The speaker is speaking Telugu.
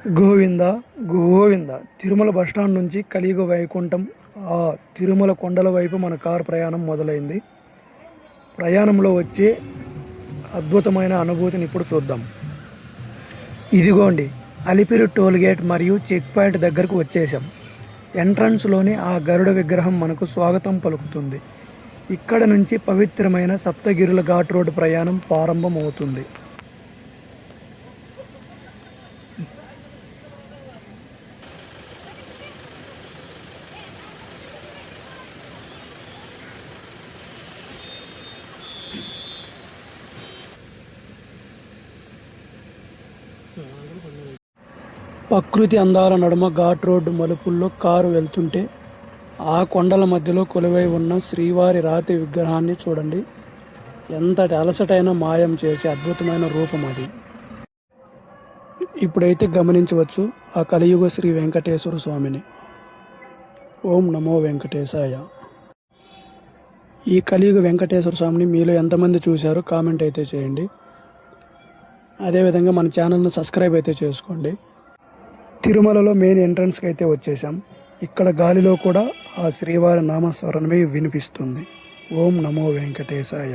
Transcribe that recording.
గోవింద గోవింద. తిరుమల బస్టాండ్ నుంచి కలియుగ వైకుంఠం ఆ తిరుమల కొండల వైపు మన కారు ప్రయాణం మొదలైంది. ప్రయాణంలో వచ్చే అద్భుతమైన అనుభూతిని ఇప్పుడు చూద్దాం. ఇదిగోండి, అలిపిరి టోల్గేట్ మరియు చెక్ పాయింట్ దగ్గరకు వచ్చేసాం. ఎంట్రన్స్లోని ఆ గరుడ విగ్రహం మనకు స్వాగతం పలుకుతుంది. ఇక్కడ నుంచి పవిత్రమైన సప్తగిరుల ఘాట్ రోడ్డు ప్రయాణం ప్రారంభమవుతుంది. ప్రకృతి అందాల నడుమ ఘాట్ రోడ్డు మలుపుల్లో కారు వెళ్తుంటే ఆ కొండల మధ్యలో కొలువై ఉన్న శ్రీవారి రాతి విగ్రహాన్ని చూడండి. ఎంతటి అలసటైనా మాయం చేసే అద్భుతమైన రూపం అది. ఇప్పుడైతే గమనించవచ్చు ఆ కలియుగ శ్రీ వెంకటేశ్వర స్వామిని. ఓం నమో వెంకటేశాయ. ఈ కలియుగ వెంకటేశ్వర స్వామిని మీలో ఎంతమంది చూశారో కామెంట్ అయితే చేయండి. అదేవిధంగా మన ఛానల్ను సబ్స్క్రైబ్ అయితే చేసుకోండి. తిరుమలలో మెయిన్ ఎంట్రన్స్కి అయితే వచ్చేసాం. ఇక్కడ గాలిలో కూడా ఆ శ్రీవారి నామస్మరణమే వినిపిస్తుంది. ఓం నమో వెంకటేశాయ.